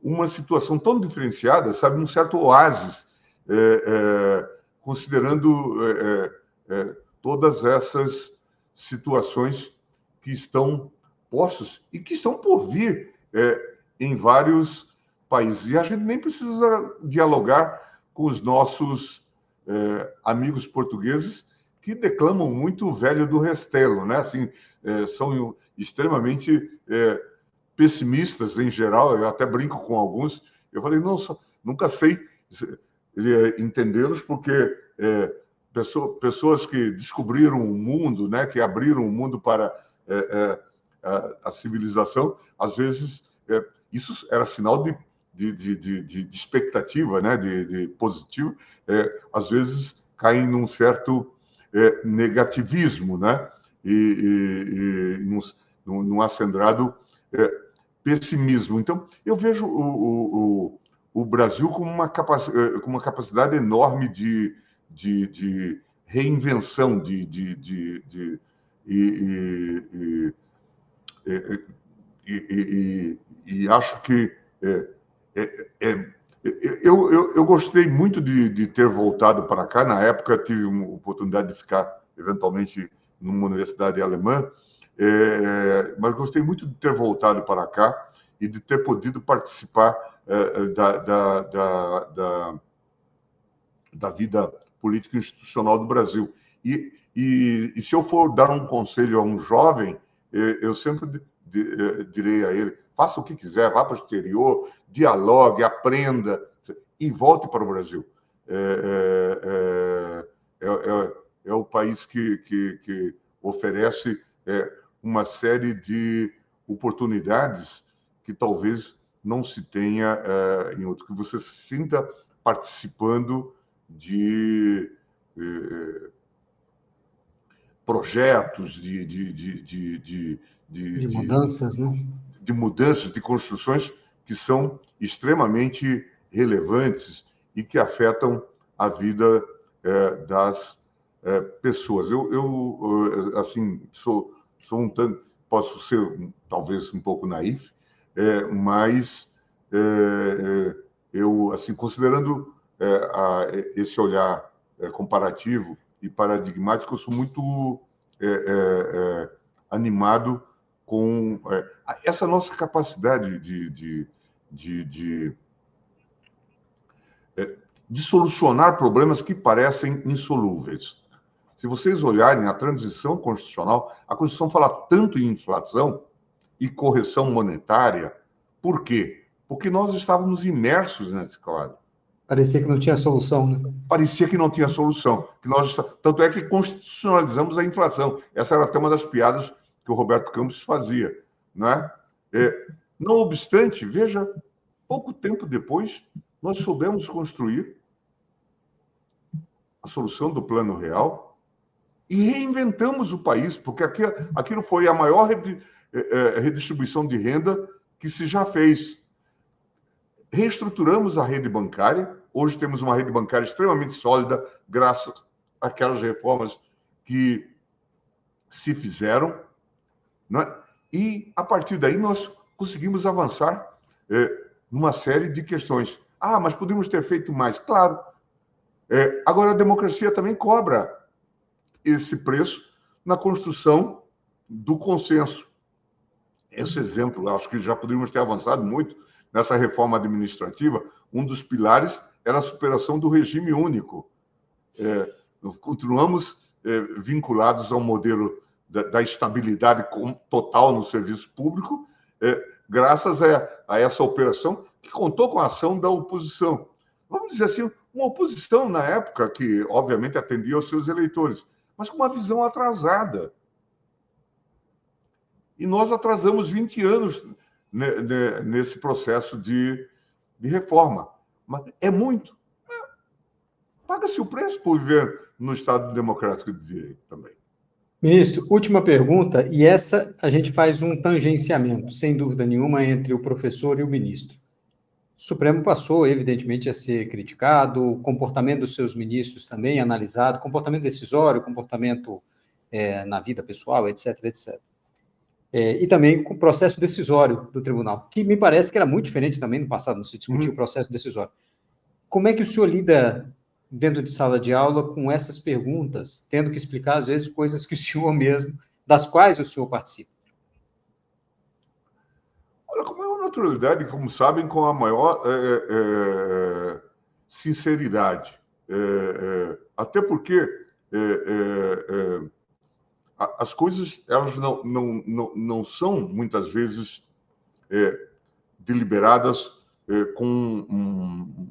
uma situação tão diferenciada, sabe, um certo oásis, considerando todas essas situações que estão postas e que estão por vir em vários países. E a gente nem precisa dialogar com os nossos amigos portugueses, que declamam muito o velho do Restelo, né? Assim, são extremamente pessimistas em geral. Eu até brinco com alguns. Eu falei, nossa, nunca sei entendê-los, porque pessoas que descobriram o mundo, né, que abriram o mundo para a civilização, às vezes isso era sinal de expectativa, né, de positivo, às vezes caem num certo negativismo, né, e num acendrado pessimismo. Então, eu vejo o Brasil com uma capacidade enorme de reinvenção, e acho que eu gostei muito de ter voltado para cá. Na época, tive uma oportunidade de ficar, eventualmente, numa universidade alemã, mas gostei muito de ter voltado para cá e de ter podido participar da vida política e institucional do Brasil. E se eu for dar um conselho a um jovem, eu sempre direi a ele: faça o que quiser, vá para o exterior, dialogue, aprenda e volte para o Brasil. É o país que oferece uma série de oportunidades que talvez não se tenha em outro, que você se sinta participando de projetos, De mudanças, né? de mudanças, de construções que são extremamente relevantes e que afetam a vida das pessoas. Eu assim, sou um tanto, posso ser talvez um pouco naif, mas eu, assim, considerando esse olhar comparativo e paradigmático, eu sou muito animado com essa nossa capacidade de solucionar problemas que parecem insolúveis. Se vocês olharem a transição constitucional, a Constituição fala tanto em inflação e correção monetária. Por quê? Porque nós estávamos imersos nesse quadro. Parecia que não tinha solução, né? Parecia que não tinha solução. Tanto é que constitucionalizamos a inflação. Essa era até uma das piadas que o Roberto Campos fazia, não é? Não obstante, veja, pouco tempo depois, nós soubemos construir a solução do Plano Real e reinventamos o país, porque aquilo foi a maior redistribuição de renda que se já fez. Reestruturamos a rede bancária. Hoje temos uma rede bancária extremamente sólida, graças àquelas reformas que se fizeram, não é? E, a partir daí, nós conseguimos avançar numa série de questões. Ah, mas podemos ter feito mais. Claro. Agora, a democracia também cobra esse preço na construção do consenso. Esse exemplo, acho que já poderíamos ter avançado muito nessa reforma administrativa. Um dos pilares era a superação do regime único. Continuamos vinculados ao modelo da estabilidade total no serviço público, graças a essa operação que contou com a ação da oposição. Vamos dizer assim, uma oposição na época que, obviamente, atendia aos seus eleitores, mas com uma visão atrasada. E nós atrasamos 20 anos nesse processo de reforma. Mas é muito. Paga-se o preço por viver no Estado democrático de direito também. Ministro, última pergunta, e essa a gente faz um tangenciamento, sem dúvida nenhuma, entre o professor e o ministro. O Supremo passou, evidentemente, a ser criticado, o comportamento dos seus ministros também analisado, comportamento decisório, comportamento na vida pessoal, etc., etc. E também com o processo decisório do tribunal, que me parece que era muito diferente também no passado, não se discutia o processo decisório. Como é que o senhor lida dentro de sala de aula com essas perguntas, tendo que explicar, às vezes, coisas que o senhor mesmo, das quais o senhor participa? Olha, com a maior naturalidade, como sabem, com a maior sinceridade. Até porque as coisas, elas não são, muitas vezes, deliberadas com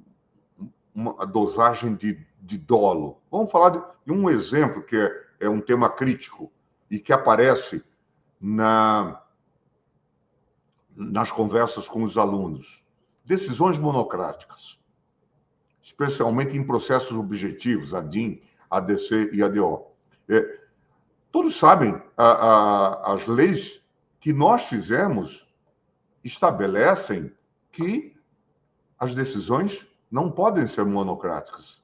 uma dosagem de dolo. Vamos falar de um exemplo que é um tema crítico e que aparece nas conversas com os alunos. Decisões monocráticas, especialmente em processos objetivos, ADIM, ADC e ADO. Todos sabem, as leis que nós fizemos estabelecem que as decisões não podem ser monocráticas,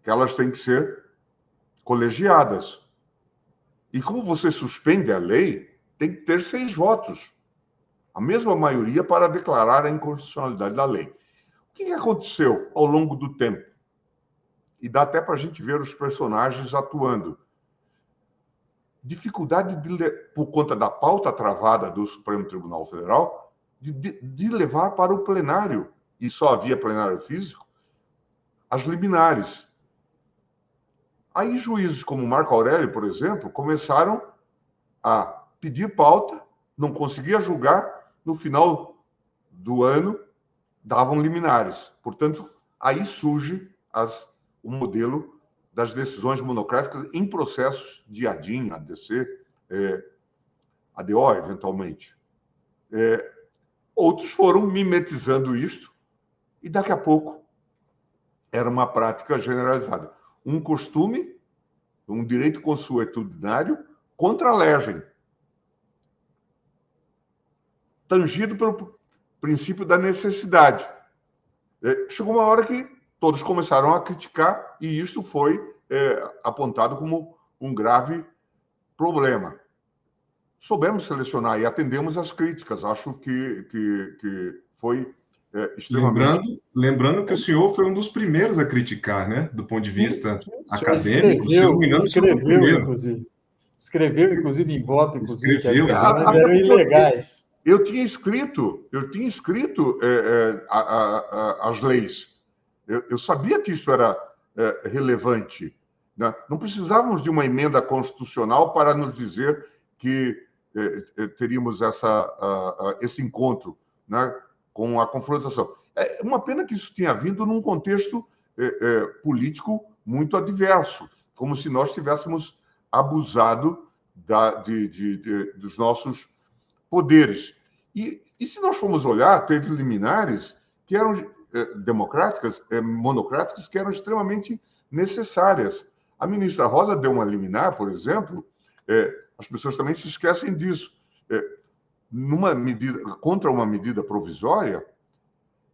que elas têm que ser colegiadas. E como você suspende a lei, tem que ter 6 votos, a mesma maioria para declarar a inconstitucionalidade da lei. O que aconteceu ao longo do tempo? E dá até para a gente ver os personagens atuando. Dificuldade, por conta da pauta travada do Supremo Tribunal Federal, de levar para o plenário, e só havia plenário físico, as liminares. Aí juízes como Marco Aurélio, por exemplo, começaram a pedir pauta, não conseguia julgar, no final do ano davam liminares. Portanto, aí surge o modelo das decisões monocráticas em processos de ADIM, ADC, ADO, eventualmente. Outros foram mimetizando isto e daqui a pouco era uma prática generalizada. Um costume, um direito consuetudinário contra a legem, tangido pelo princípio da necessidade. Chegou uma hora que todos começaram a criticar e isso foi apontado como um grave problema. Soubemos selecionar e atendemos às críticas. Acho que foi extremamente... Lembrando que o senhor foi um dos primeiros a criticar, né? Do ponto de vista acadêmico. Se eu não me engano, escreveu, inclusive, em voto, inclusive, Escreveu, que as decisões eram ilegais. Eu tinha escrito as leis. Eu sabia que isso era relevante. Né? Não precisávamos de uma emenda constitucional para nos dizer que teríamos esse encontro, né, com a confrontação. É uma pena que isso tenha vindo num contexto político muito adverso, como se nós tivéssemos abusado dos nossos poderes. E se nós formos olhar, teve liminares que eram democráticas, monocráticas, que eram extremamente necessárias. A ministra Rosa deu uma liminar, por exemplo, as pessoas também se esquecem disso, contra uma medida provisória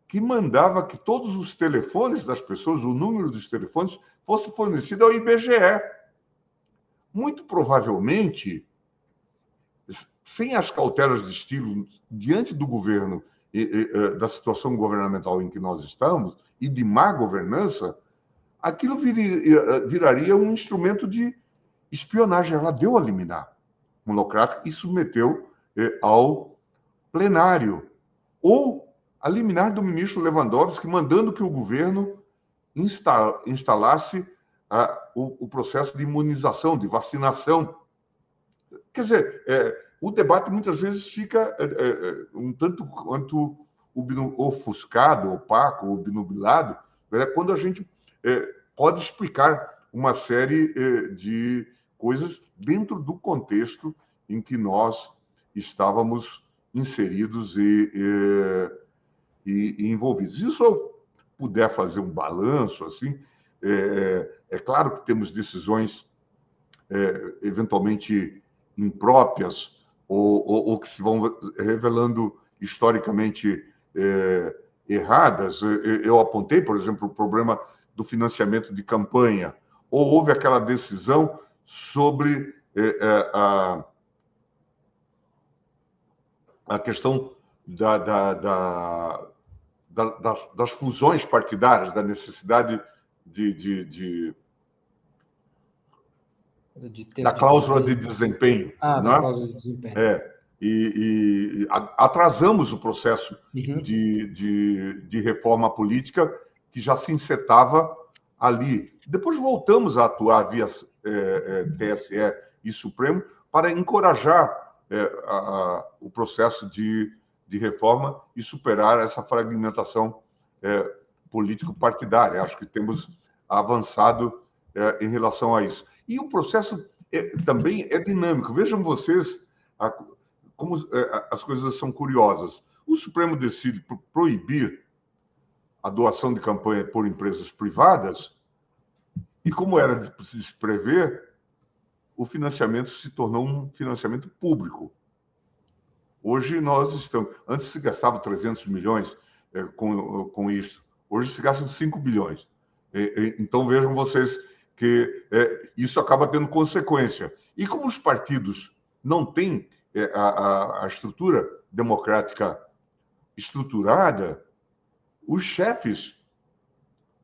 que mandava que todos os telefones das pessoas, o número dos telefones, fosse fornecido ao IBGE. Muito provavelmente, sem as cautelas de estilo diante do governo da situação governamental em que nós estamos e de má governança, aquilo viraria um instrumento de espionagem. Ela deu a liminar monocrática e submeteu ao plenário. Ou a liminar do ministro Lewandowski, mandando que o governo instalasse o processo de imunização, de vacinação. Quer dizer, o debate muitas vezes fica um tanto quanto ofuscado, opaco, obnubilado, quando a gente pode explicar uma série de coisas dentro do contexto em que nós estávamos inseridos e envolvidos. E se eu puder fazer um balanço, assim, é claro que temos decisões eventualmente impróprias ou que se vão revelando historicamente erradas. Eu apontei, por exemplo, o problema do financiamento de campanha, ou houve aquela decisão sobre a questão das fusões partidárias, da necessidade da cláusula de desempenho. Da cláusula de desempenho. E atrasamos o processo de reforma política que já se encetava ali. Depois voltamos a atuar via TSE e Supremo para encorajar o processo de reforma e superar essa fragmentação político-partidária. Acho que temos avançado em relação a isso. E o processo também é dinâmico. Vejam vocês como as coisas são curiosas. O Supremo decide proibir a doação de campanha por empresas privadas e, como era de se prever, o financiamento se tornou um financiamento público. Hoje nós estamos... Antes se gastava 300 milhões com isso. Hoje se gastam 5 bilhões. Então vejam vocês que isso acaba tendo consequência. E como os partidos não têm a estrutura democrática estruturada, os chefes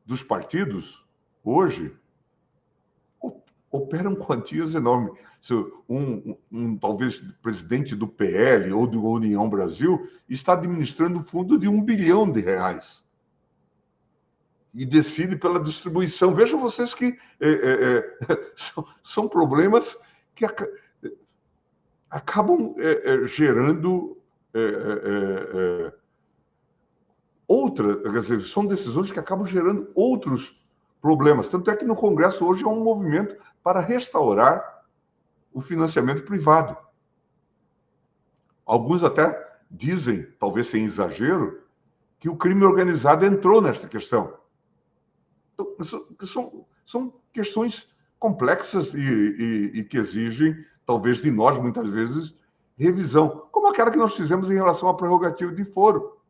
dos partidos, hoje, operam quantias enormes. Talvez presidente do PL ou do União Brasil está administrando um fundo de R$1 bilhão e decide pela distribuição. Vejam vocês que são problemas que acabam gerando quer dizer, são decisões que acabam gerando outros problemas. Tanto é que no Congresso hoje há um movimento para restaurar o financiamento privado. Alguns até dizem, talvez sem exagero, que o crime organizado entrou nesta questão. Então, são questões complexas e que exigem, talvez de nós, muitas vezes, revisão, como aquela que nós fizemos em relação à prerrogativa de foro.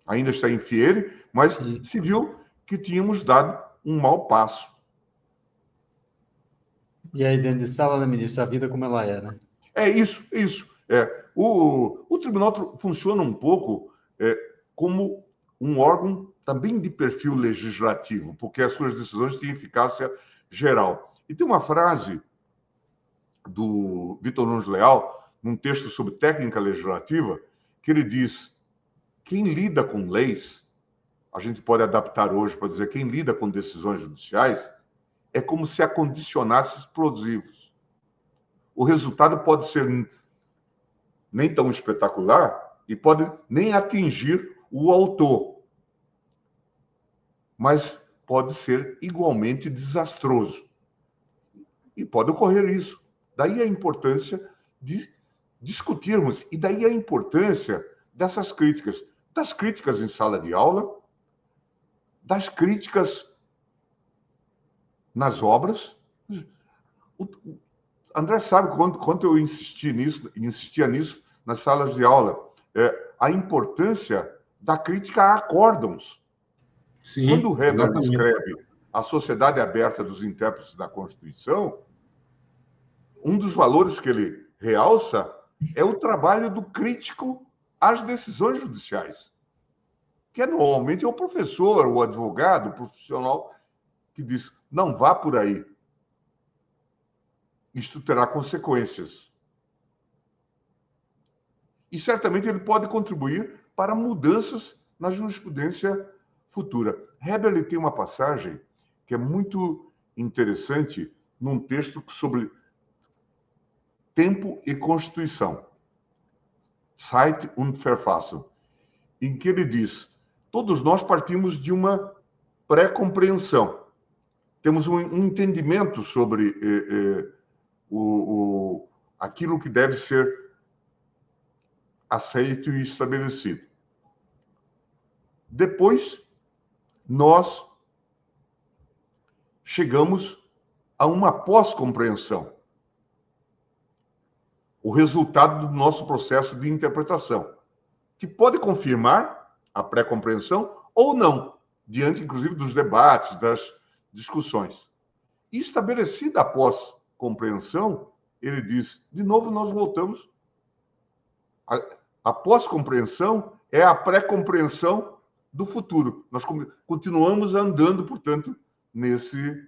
Ainda está em fiere, mas Sim. se viu que tínhamos dado um mau passo. E aí, dentro de sala, né, ministro, a vida como ela é, né? É isso. O tribunal funciona um pouco como um órgão também de perfil legislativo, porque as suas decisões têm eficácia geral. E tem uma frase do Vitor Nunes Leal, num texto sobre técnica legislativa, que ele diz: quem lida com leis, a gente pode adaptar hoje para dizer quem lida com decisões judiciais, é como se acondicionasse explosivos. O resultado pode ser nem tão espetacular e pode nem atingir o autor, mas pode ser igualmente desastroso. E pode ocorrer isso. Daí a importância de discutirmos, e daí a importância dessas críticas, das críticas em sala de aula, das críticas nas obras. O André sabe quanto eu insistia nisso nas salas de aula, a importância da crítica a acórdãos. Sim, Quando o Hebel exatamente. escreve A Sociedade Aberta dos Intérpretes da Constituição, um dos valores que ele realça é o trabalho do crítico às decisões judiciais, que normalmente é o professor, o advogado, o profissional que diz: não vá por aí. Isto terá consequências. E certamente ele pode contribuir para mudanças na jurisprudência futura. Hebel tem uma passagem que é muito interessante num texto sobre tempo e Constituição, Zeit und Verfassung, em que ele diz: todos nós partimos de uma pré-compreensão. Temos um entendimento sobre aquilo que deve ser aceito e estabelecido. Depois, nós chegamos a uma pós-compreensão, o resultado do nosso processo de interpretação, que pode confirmar a pré-compreensão ou não, diante, inclusive, dos debates, das discussões. E estabelecida a pós-compreensão, ele diz, de novo, nós voltamos. A pós-compreensão é a pré-compreensão do futuro. Nós continuamos andando, portanto, nesse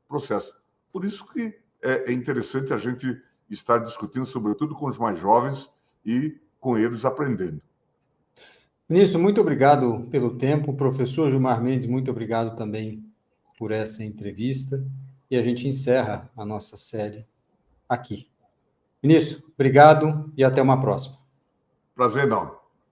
processo. Por isso que é interessante a gente estar discutindo, sobretudo com os mais jovens, e com eles aprendendo. Ministro, muito obrigado pelo tempo. Professor Gilmar Mendes, muito obrigado também por essa entrevista. E a gente encerra a nossa série aqui. Ministro, obrigado e até uma próxima. Prazer, não.